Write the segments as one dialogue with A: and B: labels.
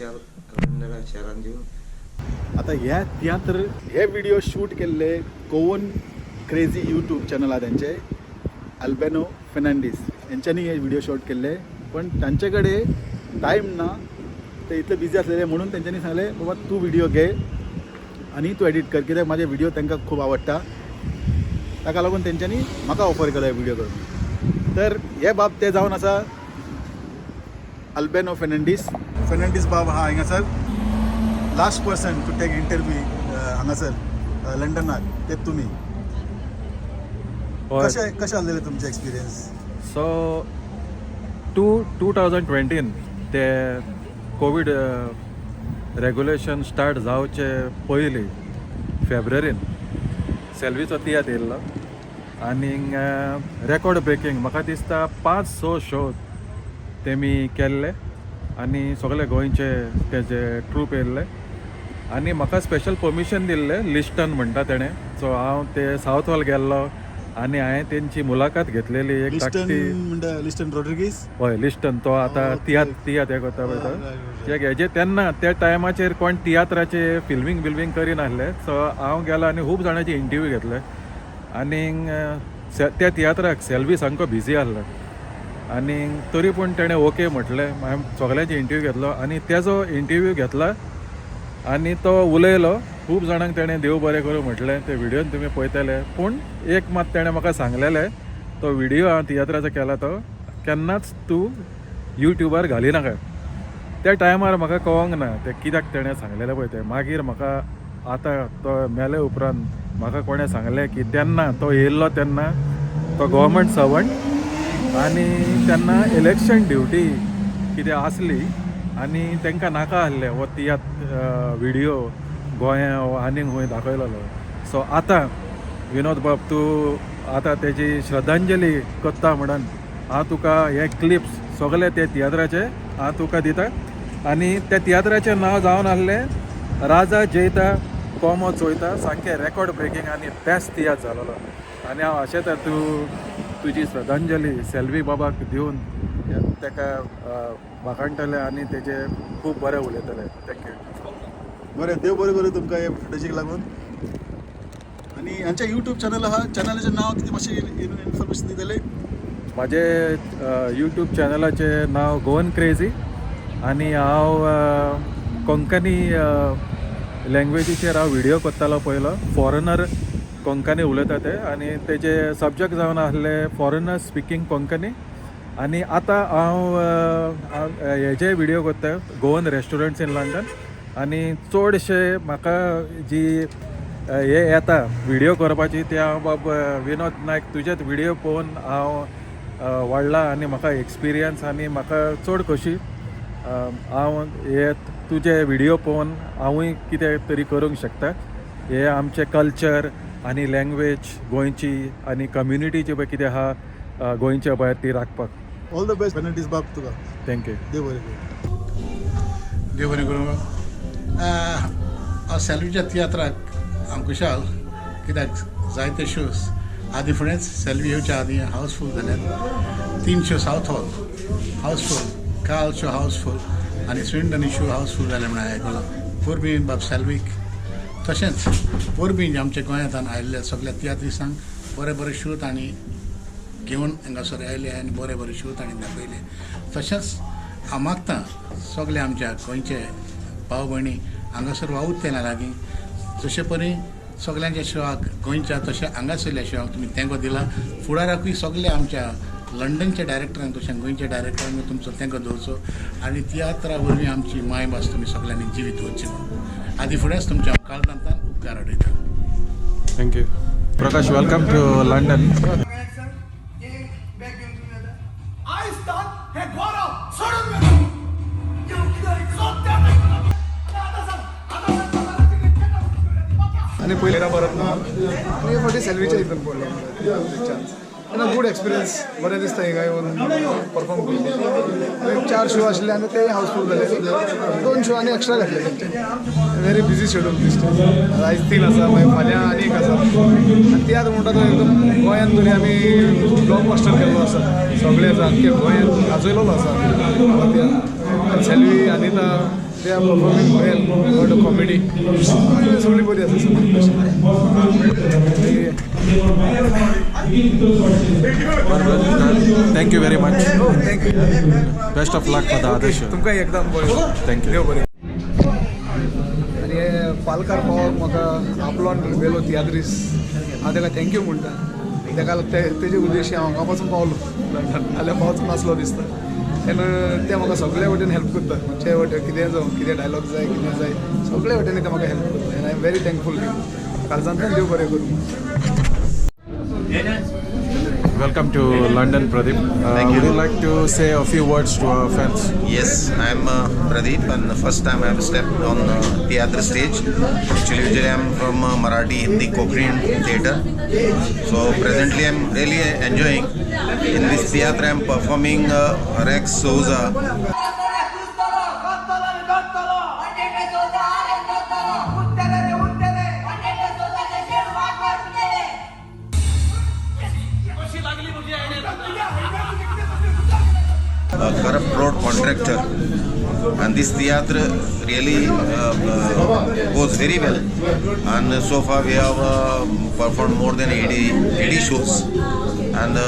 A: Special शहरान जेवन
B: आता ह्या तियात्र हे व्हिडिओ शूट केल्ले कोवन क्रेझी यूट्यूब चॅनल आहे त्यांचे अल्बेनो फेर्नांडीस यांच्यानी हे व्हिडिओ शूट केले पण त्यांच्याकडे टाईम ना ते इतले बिझी असलेले म्हणून त्यांच्यानी सांगले बाबा तू व्हिडिओ घे आणि तू एडिट कर कित्याक माझे व्हिडिओ तांकां खूप आवडटा ताका लागून तेंच्यांनी म्हाका ऑफर केलो हे व्हिडिओ करून तर हे बाब ते जावन आसा अल्बेनो फेर्नांडीस बाब हा हांगासर last person to take interview हांगासर लंडनाक ते तुमी कशें आसलेलें तुमचें एक्सपिरियन्स
C: सो 2020 ते कोविड रेग्युलेशन स्टार्ट जावचे पयलीं फेब्रुवारीन सेल्वीचो तियात्र येयल्लो आनी रेकॉर्ड ब्रेकींग म्हाका दिसता 5-6 शो तेमी केल्ले आनी सगळे गोंयचे तेजे ट्रूप येयल्ले आनी म्हाका स्पेशल परमिशन दिल्ले लिस्टन म्हणटा तेणें सो हांव ते सावथ हॉल गेल्लो आनी हांवें तेंची मुलाखत घेतलेली एक धाकटी
B: लिस्टन रॉड्रिगीस
C: हय लिस्टन तो आतां तियात्र हे करता पळय तो कित्याक हेजे तेन्ना त्या टायमाचेर कोण तियात्राचे फिल्मींग करिनासले सो हांव गेलो आनी खूब जाणांचे इंटरव्यू घेतले आनी त्या तियात्राक सेल्वी सामको बिजी आसलो आनी तरी पूण तेणें ओके म्हटलें हांवें सगळ्यांचे इंटरव्यू घेतलो आनी तेजो इंटरव्यू घेतला आनी तो उलयलो खूब जाणांक तेणें देव बरें करूं म्हटलें ते व्हिडियोन तुमी पळयतले पूण एक मात तेणें म्हाका सांगलेलें तो व्हिडियो हांव तियात्राचो केला तो केन्नाच तूं युट्यूबार घालिनाका त्या टायमार म्हाका कळोंक ना तें कित्याक तेणें सांगलेलें पळय तें मागीर म्हाका आतां तो मेले उपरांत म्हाका कोणें सांगलें की तेन्ना तो येयल्लो तेन्ना तो गव्हर्मेंट सर्वंट आनी तेन्ना इलेक्शन ड्युटी कितें आसली आनी तांकां नाका आसलें हो तियात्र व्हिडियो गोंया आनीक खंय दाखयलेलो सो आतां विनोद बाब तूं आतां तेजी श्रद्धांजली करता म्हणून हांव तुका हे क्लिप्स सगळे ते तियात्राचे हांव तुका दिता आनी त्या तियात्राचें नांव जावन आसलें राजा जेita कोमो choita सामकें रेकॉर्ड ब्रेकींग आनी बेस्ट तियात्र जालोलो आनी हांव आशेता तूं तुजी श्रद्धांजली सेल्वी बाबाक दिवन ताका भाखणटले आनी तेजे खूब बरें उलयतले थँक्यू
B: बरें देव बरें करूं तुमकां हे फुटेजीक लागून आनी हांच्या यूट्यूब चॅनल आहा चॅनलाचें नांव कितें मातशें इन्फॉर्मेशन दितले
C: म्हाजे यूट्यूब चॅनलाचें नांव गोवन क्रेझी आनी हांव कोंकणी लँग्वेजीचेर हांव व्हिडियो करतालो पयलो फॉरेनर कोंकणी उलयता ते आनी तेजे सब्जेक्ट जावन आसले फॉरेनर स्पिकींग कोंकणी आनी आतां हांव हेजे व्हिडियो करता गोवन रेस्टोरंट्स इन लंडन आनी चडशे म्हाका जी हे येता व्हिडियो करपाची ते हांव बाब विनोद नायक तुजेच व्हिडियो पळोवन हांव वाडला आनी म्हाका एक्सपिरियन्स आनी म्हाका चड कशी हांव हे तुजे व्हिडियो पळोवन हांवूय कितें तरी करूंक शकता हे आमचे कल्चर आनी लँग्वेज गोंयची आनी कम्युनिटीची पळय कितें आहा गोंयच्या भायर ती राखपाक
B: ऑल द बेस्ट फेर्नांडीस बाब तुका
C: थँक्यू
B: देव बरें करूं
D: देव बरें करूं हांव सेल्वीच्या तियात्राक हांव खुशाल कित्याक जायते शोज आदी फुडेंच सेल्वी येवच्या आदी हावसफूल जाल्यात 3 शो सावथ हॉल हावसफूल काल शो हावसफूल आनी स्विंडन शो हावसफूल जाले म्हण हांवें आयकलां पोरबीन बाब सेल्वीक तशेंच पोरबीन आमच्या गोंयांतल्यान आयिल्ल्या सगळ्या तियात्रिसांक बरे शो तांणी घेवन हांगासर आयले आनी बरे शो तांणी दाखयले तशेंच हांव मागतां सगळे आमच्या गोंयचे भाव भयणी हांगासर वावूत तेन्ना लागीं जशे परी सगळ्यांच्या शोआक गोंयच्या तशें हांगासरल्या शोआक तुमी तेंको दिला फुडाराकूय सगळे आमच्या लंडनच्या डायरेक्टरांक तशें गोंयच्या डायरेक्टरांक तुमचो तेंको दवरचो आनी तियात्रा वरवीं आमची मायभास तुमी सगळ्यांनी जिवीत दवरची म्हणून आदी फुडेंच तुमच्या काळजांतल्यान उपकार आडयता
C: thank you Prakash welcome to London
E: आणि पहिल्या भारत आणि फाटी सेल्वीच्या हितून पडलो चान्स आनी गूड एक्सपिरियन्स बरें दिसता हिंगा येवन परफॉर्म करून 4 शो आसले आनी ते हावसफूल जाले 2 शो आनी एक्स्ट्रा घातले तेंचे व्हेरी बिजी शेड्यूल दिसता आयज 3 आसा मागीर फाल्यां आनी एक आसा आनी तियात्र म्हणटा तो एकदम गोंयांत तरी आमी ब्लॉकबस्टर केल्लो आसा सगळे आसा आख्खे गोंयांत गाजयलेलो आसा Selvi Anita they are performing well got a comedy आनी सगळी बरी आसा
C: thank you very much.
E: Thank you
C: best of luck for the other show.
E: तुमकां एकदम बरें.
C: थँक्यू.
E: देव बरें. आनी हे पालकार पावोवंक म्हाका आपलोन गेलो तियात्रीस हांव ताका थँक्यू म्हणटा. ताका तेजे उद्देशी हांव हांगा पासून पावलो लंडन जाल्यार पावच नासलो दिसता. तेन्ना ते म्हाका सगळे वटेन हेल्प करता. खंयचे वटेन कितें जावं कितें डायलॉग जाय कितें जाय सगळे वटेन ते म्हाका हेल्प करता. And I am very thankful काळजांतल्यान देव बरें करूं.
C: Welcome to London, Pradeep.
F: Thank you.
C: Would you like to say a few words to our fans?
F: Yes, I am Pradeep, and the first time I have stepped on Tiatr stage. Actually, usually I am from Marathi, Hindi, Konkani theatre. So presently I am really enjoying. In this theatre I am performing Rex Souza. A corrupt road contractor, and this theatre really goes very well, and so far we have performed more than 80 shows, and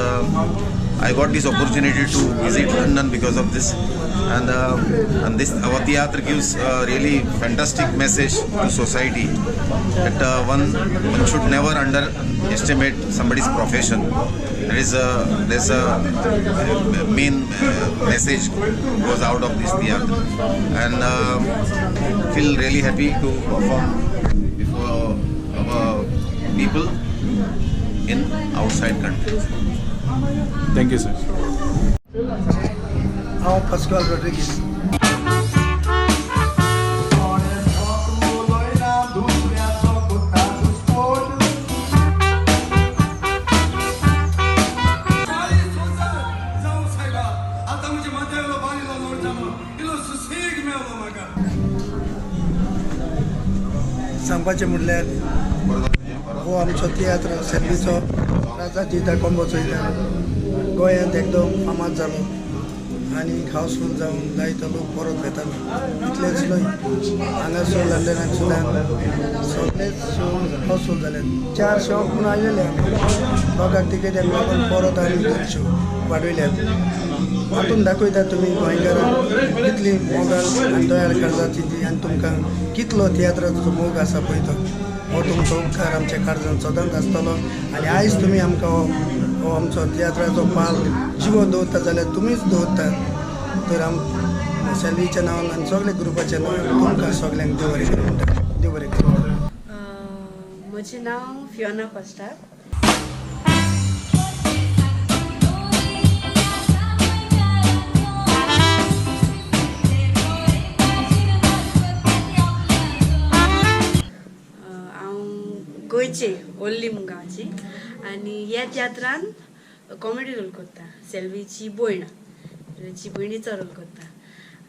F: I got this opportunity to visit London because of this, and this our theatre gives a really fantastic message to society that one should never underestimate somebody's profession. There's a main message goes out of this theatre, and feel really happy to perform before our people in outside countries.
C: Thank you, sir.
E: हांव pascal Rodrigues. सांगपाचें म्हणल्यार हो आमचो तियात्र सेल्वीचो राजा जेita kombo Choyta गोंयांत एकदम फामाद जालो आनी हावसफूल जावन जायतो लोक परत येतालो. इतलेंच न्हय हांगासर लंडनाक सुद्दां सगळेच शो हावसफूल जाले. 4 शो पूण आयलेले लोकांक तिकेट लागून परत आनी 2 शो वाडयल्यात. हातून दाखयता तुमी गोंयकारांक कितली मोगाल आनी दयाळ काळजाची ती आनी तुमकां कितलो तियात्राचो मोग आसा पळय तो हो तुमचो उपकार आमच्या काळजांत सदांच आसतलो. आनी आयज तुमी आमकां हो आमचो तियात्राचो पाल जिवो दवरता जाल्यार तुमीच दवरतात. तर सेल्वीच्या नांवान आनी सगळे ग्रुपाच्या नांवान तुमकां सगळ्यांक देव बरें करूं म्हणटा. देव बरें करूं.
G: म्हजें नांव फियोना फस्टार. गोंयचे ओल्ली मुगांवची आनी ह्या तियात्रान कॉमेडी रोल करता. सेल्वीची भयण ताची भयणीचो रोल करता.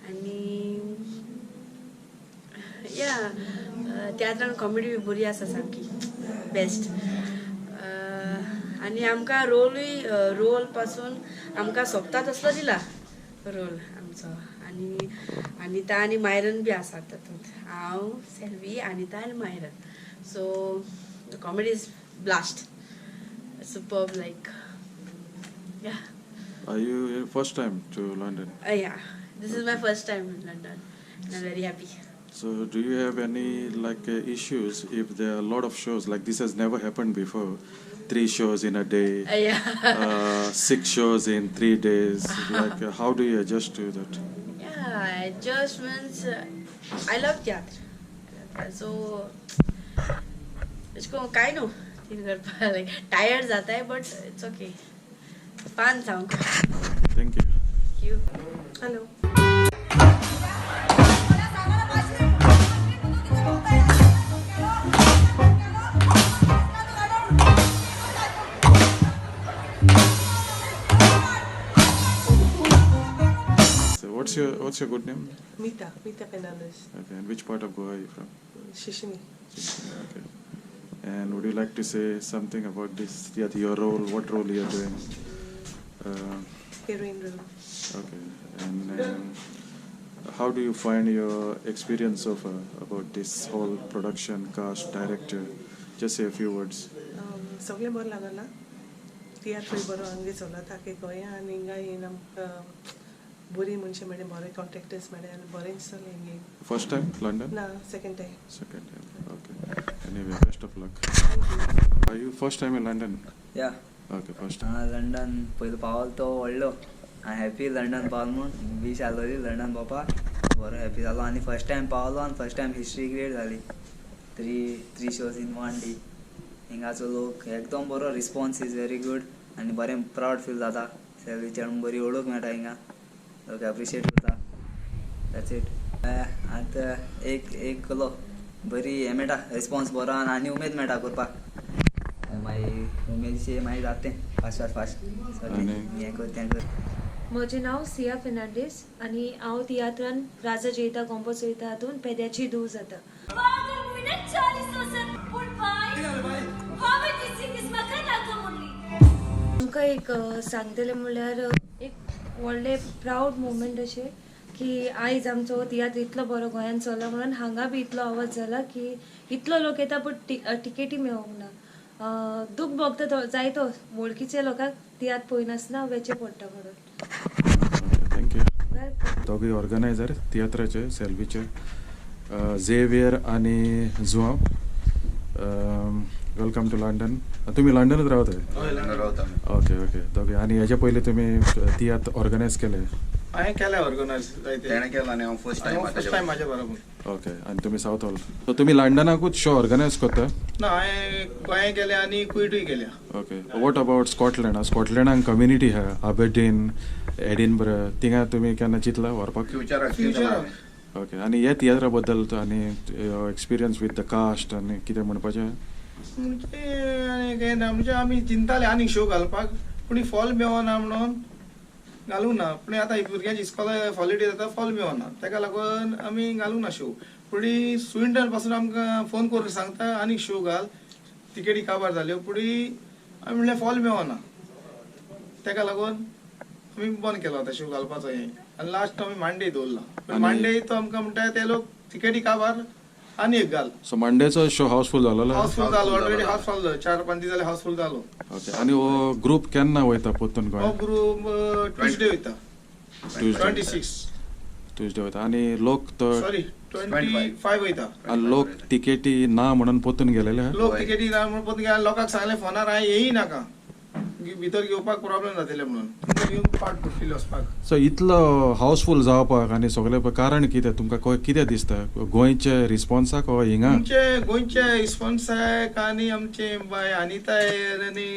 G: आनी या तियात्रान कॉमेडी बी बरी आसा सामकी बेस्ट. आनी आमकां रोल पासून आमकां सोंपता तसलो दिला रोल आमचो. आनी अनिता आनी मायरन बी आसात तातूंत. हांव सेल्वी अनिता आनी Myron. So the comedy is blast, superb. Like, yeah.
C: Are you your first time to London?
G: Yeah, this is my first time in London, and I'm very happy.
C: So do you have any issues if there are a lot of shows like this has never happened before? 3 shows in a day,
G: Yeah.
C: 6 shows in 3 days. How do you adjust to that?
G: Yeah, adjustments. I love theatre, so इसको काय know thing करपा लायक tired जाताय but it's okay. फान सामको.
C: Thank you.
G: Thank you. Hello.
C: So what's your good name?
H: Mita Fernandez.
C: Okay, and which part of Goa are you from?
H: Shishini.
C: Okay. And would you like to say something about this theatre, your role, what role you are doing?
H: Heroine role.
C: Okay. And how do you find your experience of about this whole production, cast, director? Just say a few words.
H: सगळें बरें लागला तियात्र बरो आमगे चलता ताके गोंया आनी हिंगा येवन आमकां बरी मनशां मेळ्ळे बरे कॉन्ट्रॅक्टर्स मेळ्ळे आनी बरें चललें हिंगे.
C: First time London?
H: ना second time.
C: Second time. Okay. Anyway, best of luck. Are you first time in London?
I: या
C: Okay, first time.
I: लंडन पयलो पावलो तो व्हडलो हांव हॅपी लंडन पावलो म्हूण वीश आसलोली लंडन पावपाक बरो हॅपी जालो आनी फर्स्ट टायम पावलो आनी फर्स्ट टायम हिस्ट्री क्रिएट जाली थ्री शोज इन 1 डे. हिंगाचो लोक एकदम बरो रिस्पॉन्स इज व्हेरी गुड आनी बरें प्रावड फील जाता सेल्वीच्या बरी ओळख मेळटा हिंगा लोक एप्रिशिएट करता दॅट्स इट. आतां एक कलो बरी हें मेळटा रिस्पॉन्स बरो आनी उमेद मेळटा करपाक मागीर उमेदीचे मागीर जाता तें फास्ट हें कर तें कर.
J: म्हजें नांव सिया फेर्नांडीस आनी हांव तियात्रान राजा जेता कॉम्बो चलयता हातून पेद्याची धूव जाता. आमकां एक सांगतलें म्हणल्यार एक व्हडलें प्रावड मुवमेंट अशें की आयज आमचो तियात्र इतलो बरो गोंयांत चलला म्हणून हांगा बी इतलो आवाज जाला की इतलो लोक येता पूण टिकेटी मेळोंक ना. दूख भोगता जायतो वळखीच्या लोकांक तियात्र पळयनासतना वेचे पडटा म्हणून.
C: थँक्यू. दोघी ऑर्गनायझर तियात्राचे सेल्वीचे झेवियर आणि जुआव. Welcome to London. तुम्ही लंडनच रावता? ओके दोघे. आणि हेच्या पयलीं तुमी तियात्र ऑर्गनायज केले?
A: हांवें केल्या ऑर्गनायज
F: तेणें केला आनी हांव फर्स्ट टायम
A: म्हाज्या बरोबर.
C: ओके. आणि तुम्ही साऊथ हॉल सो तुम्ही लंडनाकूच शो ऑर्गनायज करता?
A: ना हांवें गोंया गेल्या आनी कुयटूय गेल्या.
C: ओके. What about Scotland? स्कॉटलँडाक कम्युनिटी आहा अबर्डीन एडिनबरा थिंगा तुम्ही केन्ना चिंतला व्हरपाक?
F: फ्युचराक.
C: ओके. आणि हे तियात्रा बद्दल आनी एक्सपिरियन्स विथ द कास्ट आनी कितें म्हणपाचें?
A: म्हणजे आमी चिंताले आनीक शो घालपाक पूण फॉल मेळना म्हणून घालूंक ना. पूण आतां भुरग्यांची इस्कॉल हॉलिडे जाता फॉल मेळना ताका लागून आमी घालूंक ना शो. पूण स्विंडन पासून आमकां फोन करून सांगता आनीक शो घाल तिकेटी काबार जाल्यो पूण आमी म्हणलें फॉल मेळना ताका लागून आमी बंद केलो आतां शो घालपाचो हें. आनी लास्ट आमी मांडे दवरला. पूण मांडे तो आमकां म्हणटा ते लोक तिकेटी काबार आनी एक घाल.
C: सो मंडेचो शो हाऊसफुल जालो?
A: हाऊसफुल जालो ऑलरेडी. हाऊसफुल जालो 4-5 दीस जाले हाऊसफुल जालो.
C: ओके. आणि हो ग्रुप केन्ना वयता परतून गोंय?
A: हो ग्रुप ट्युजडे वयता. 26
C: ट्युजडे वयता. आणि लोक तो
A: सॉरी 25 वयता.
C: आणि लोक तिकेटी ना म्हणून परतून गेलेले आहा?
A: लोक तिकेटी ना म्हणून परतून गेले. लोकांक सांगलें फोनार हांवें येय नाका भितर घेवपाक प्रॉब्लेम जातले म्हणून तुमकां घेवन पाट पडटली वचपाक.
C: सो इतलो हाऊसफुल जावपाक आनी सगळे कारण कितें तुमकां कितें दिसता? गोंयचे रिस्पॉन्साक ओ हिंगा?
A: आमचे गोंयचे रिस्पॉन्साक आनी आमचे बाय अनिताय आनी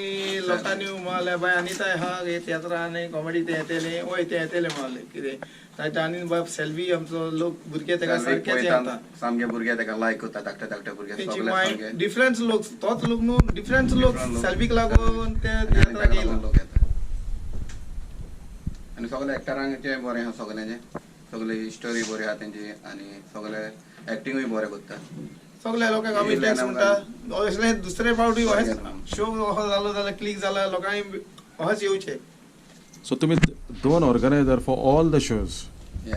A: लोकांनी म्हणलें बाय अनिताय हा हे तियात्रा आनी कॉमेडी ते येतले वय ते येतले म्हणले कितें ताच्या आनी बाय सेल्वी आमचो लोक भुरगे ताका सारकेच येता
F: सामके भुरगे ताका लायक करता धाकटे भुरगे
A: तेंची माय डिफरंट लोक तोच लोक न्हू डिफरंट लोक सेल्वीक लागून ते तियात्राक येयला.
F: आनी सगळे एक्टरांचे बरें आहा सगळे स्टोरी बरी आहा तेंची आनी सगळे एक्टिंगूय बरें करता.
A: सगळ्या लोकांक आमी थँक्स म्हणटा. असलें दुसरे फावटी शो हो जालो जाल्यार क्लिक जाला लोकांनी अशेंच येवचे.
C: सो तुम्ही 2 organizer for all the shows?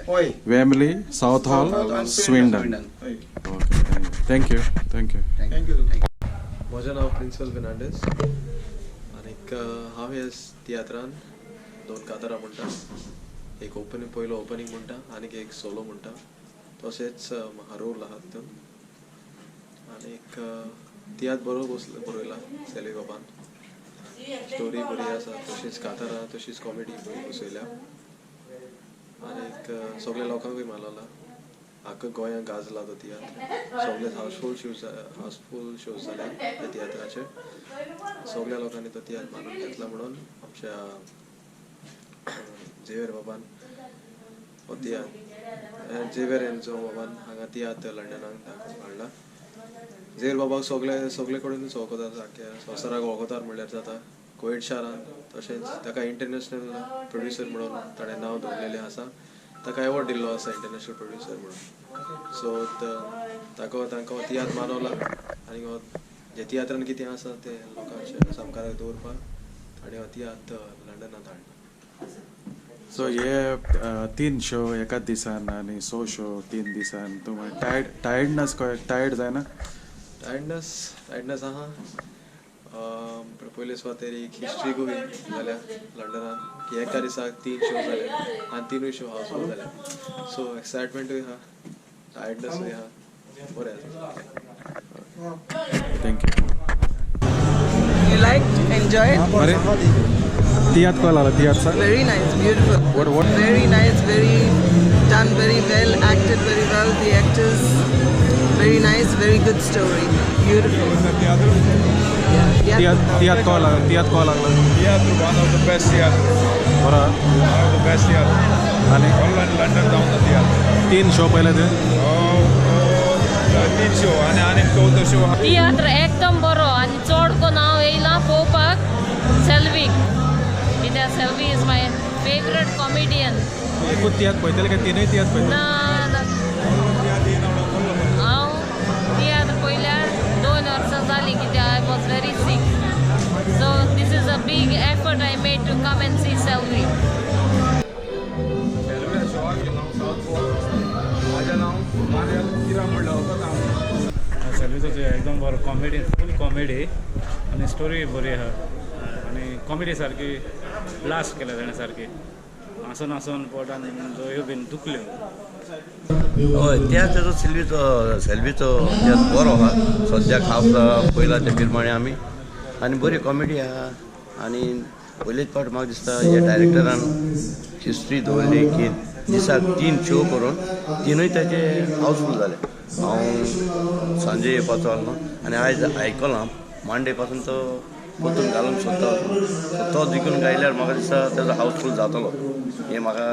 A: होय.
C: Wembley, Southall, Swindon. Okay. Thank you.
K: म्हजें नांव प्रिंसिपल फेर्नांडीस आनीक हांव ह्या तियात्रान 2 कातारां म्हणटा. एक पयलो ओपनिंग म्हणटा आनीक एक सोलो म्हणटा. तशेंच म्हाका रोल आहा तितून. आनीक तियात्र बरयला सेल्वी बाबान. स्टोरी बरी आसा तशीच कातारां तशीच कॉमेडी बरी बसयल्या. आनीक सगळ्या लोकांकूय मारला. आख्ख्या गोंयांक गाजला तो तियात्र. सगळे हाऊसफुल शोज जाले त्या तियात्राचे. सगळ्या लोकांनी तो तियात्र मारून घेतला म्हणून आमच्या झेवियर बाबान हो तियात्र झेवियर हेंचो बाबान हांगा तियात्र लंडनाक हाडला. झेवियर बाबाक सगळे कडेनूच वळखतात. सारके संवसाराक वळखतात म्हणल्यार जाता. कोयट शारान तशेंच ताका इंटरनॅशनल प्रोड्युसर म्हणून ताणें नांव दवरलेलें आसा. ताका एवॉर्ड दिल्लो आसा इंटरनॅशनल प्रोड्युसर म्हणून. सो तांकां तियात्र मानवला आनी हो जे तियात्रान कितें आसा ते लोकांच्या सामकार दवरपाक ताणें हो तियात्र लंडनांत हाडला.
C: सो हे 3 शो एकाच दिसान आणि 6 शो 3 दिसान तुम्हाला टायर्डनेस टायर्ड जायना?
K: टायर्डनेस आहा पयले सुवातेर एक हिस्ट्री गोवी जाल्या लंडनान की एका दिसाक 3 शो जाले आनी 3 शो हावसफुल जाले. सो एक्सायटमेंटूय आहा, टायर्डनेसूय आहा, बरें आसा.
C: थँक्यू.
H: You liked, enjoyed?
C: अरे तियात कॉल आला तियातचा.
H: Very nice, beautiful.
C: What?
H: Very nice, very done very well, acted very well. The actors, very nice, very good story. Beautiful.
C: Tiatr call लागला.
L: Tiatr, one of the best theatre.
C: बरं.
L: One of the best theatre.
C: आणि
L: London down the theatre.
C: 3 show पहिले ते
L: 3 show आणि 14 show.
M: Tiatr एकदम बरो आणि चड कोण हांव येयलां पळोवपाक सेल्वीक. कित्याक Selvi is my favourite comedian.
C: एकूच तियात पळयतले काय 3 तियात पळयतले?
M: हांव तियात्र पळयल्यार 2 वर्सां जालीं कित्याक I was very sick. So this is a big effort I made to come and see Selvi.
N: सेल्वीचो एकदम बरो कॉमेडी, फूल कॉमेडी आनी स्टोरी बरी आहा आनी कॉमेडी सारकी ब्लास्ट केल्या ताणें सारकी. हांसून हांसून पोटान दोयो बीन दुखल्यो.
O: हय तियात्राचो सेल्वीचो बरो आहा सद्याक हांव पयला ते प्रमाणे आमी आनी बरी कॉमेडी आहा. आनी पयलेच फावट म्हाका दिसता हे डायरेक्टरान हिस्ट्री दवरली की दिसाक 3 शो करून 3य ताचे हावसफूल जाले. हांव सांजे येवपाचो आहलो आनी आयज आयकलां मांडे पासून तो परतून घालूंक सोदता. तो जिखून गायल्यार म्हाका दिसता तेजो हावसफूल जातलो हें म्हाका.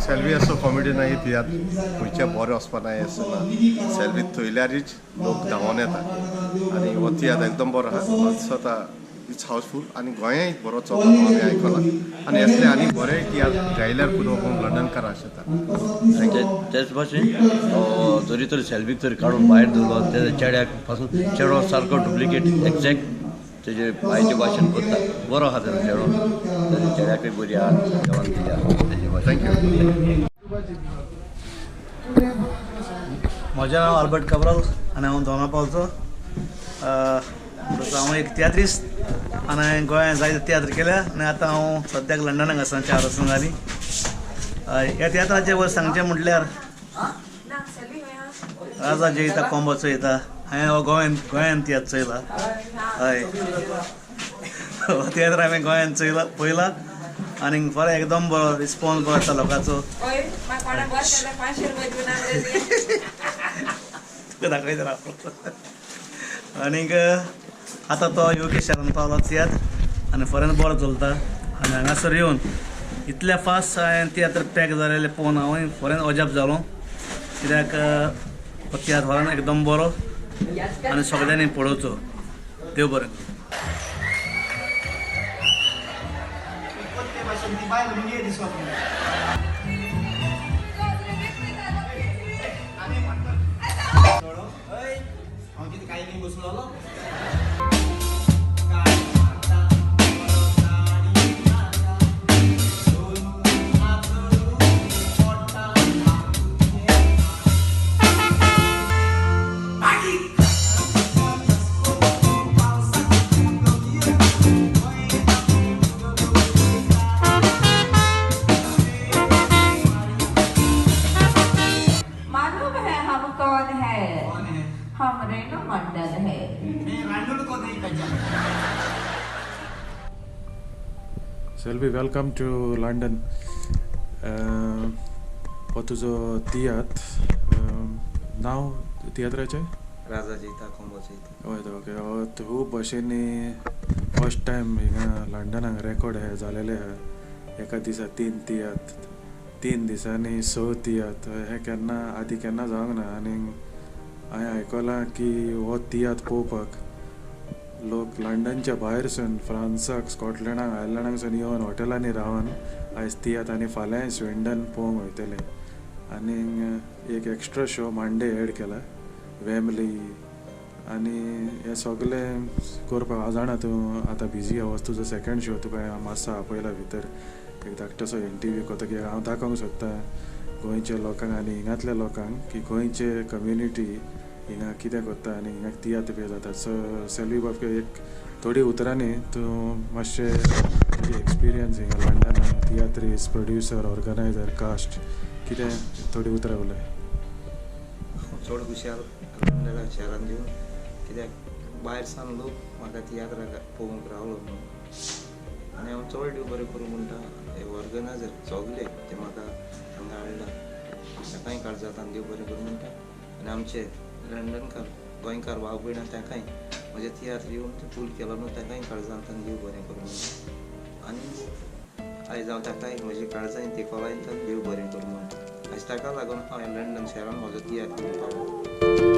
P: सेल्वी असो कॉमेडी नाही तियात्र खंयचे बरें वचपा नाय आसना. सेल्वी थंयल्यारीच लोक धांवून येता आनी हो तियात्र एकदम बरो आहा. स्वता इट्स हावसफूल आनी गोंयांय बरो चलता आमी आयकलां आनी असले आनी बरे तियात्र गायल्यार पुरो लंडनकार आसता.
O: तेच भाशेन जरी तरी सेल्वीक तरी काडून भायर दवरलो तेज्या चेड्याक पासून चेडो सारको डुप्लिकेट एक्झॅक्ट तेजे बायचे भाशेन करता. बरो आहा तेजो चेडो, तेज्या चेड्याकूय बरी आहा जेवण दिल्या तेजे भाशेन.
P: थँक्यू.
Q: म्हजें नांव आल्बर्ट काब्राल आनी हांव दोनापावलचो. हांव एक तियात्रिस्ट आनी गोंयांत जायते तियात्र केल्या आनी आतां हांव सद्याक लंडनाक आसा 4 वर्सां जालीं. ह्या तियात्राचें वर सांगचें म्हटल्यार राजा जेita kombo चोयता. हांवें हो गोंयांत तियात्र चोयला. हय हो तियात्र हांवें गोंयांत चोयला पयला आनी बरो एकदम बरो रिस्पॉन्स बरो येता लोकांचो. तुका दाखयता आनीक आतां तो UK शारांत पावलो तियात्र आनी फॉरेन बरो चलता. आनी हांगासर येवन इतल्या फास्ट हांवें तियात्र पॅक जालेले पळोवन हांवूय फॉरेन अजाप जालो. कित्याक हो तियात्र फॉरेन एकदम बरो आनी सगळ्यांनी पळोवचो. देव बरें.
C: Selvy, welcome to London. हो तुझो तियात्र नांव तियात्राचें?
I: राजा जेita kombo jeita.
C: हय ओके. खूब भशेनी फर्स्ट टायम हिंगा लंडनाक रेकॉर्ड जालेले आहा. एका दिसा 3 तियात्र, 3 दिसांनी 6 तियात्र. हे केन्ना आदी केन्ना जावंक ना. आनी हांवें आयकलां की हो तियात्र पळोवपाक लोक लंडनच्या भायरसून फ्रांसाक, स्कॉटलँडाक, आयर्लंडाकसून येवन हॉटेलांनी रावन आयज तियात्र आनी फाल्यां स्विंडन पळोवंक वयतले. आनी एक एक्स्ट्रा शो मांडे एड केला वेमली आनी हे सगळें करपाक. हांव जाणा तूं आतां बिजी आवाज तुजो सेकंड शो तुका मातसो आपयला भितर एक धाकटोसो इंटरव्यू करता की हांव दाखोवंक सोदता गोंयच्या लोकांक आनी हिंगातल्या लोकांक की गोंयचे कम्युनिटी हिंगा कितें करता आनी हिंगा तियात्र बी जाता. सो सेल्वी बाबा एक थोडी उतरांनी तूं मातशें तुजी एक्सपिरियन्स हिंगा लंडनान तियात्रीस प्रोड्युसर ऑर्गनायझर कास्ट कितें थोडी उतरां उलय.
R: चड खुशाल लंडना शारान येवन कित्याक भायर सावन लोक म्हाका तियात्राक पळोवंक रावलो म्हणून आनी हांव चड देव बरें करूं म्हणटा. हे ऑर्गनायझर सगळे ते म्हाका हांगा हाडला ताकाय काळजांत देव बरें करूं म्हणटा. आनी आमचे लंडनकार गोंयकार भाव भयण ताकाय म्हजे तियात्र येवन फूल केलो न्हू ताकाय काळजांत देव बरें करूं म्हणटा. आनी आयज हांव ताकाय म्हजे काळजांत ते कोलायंत देव बरें करूं म्हणटा. आयज ताका लागून हांवें लंडन शारान म्हजो तियात्र पावलो.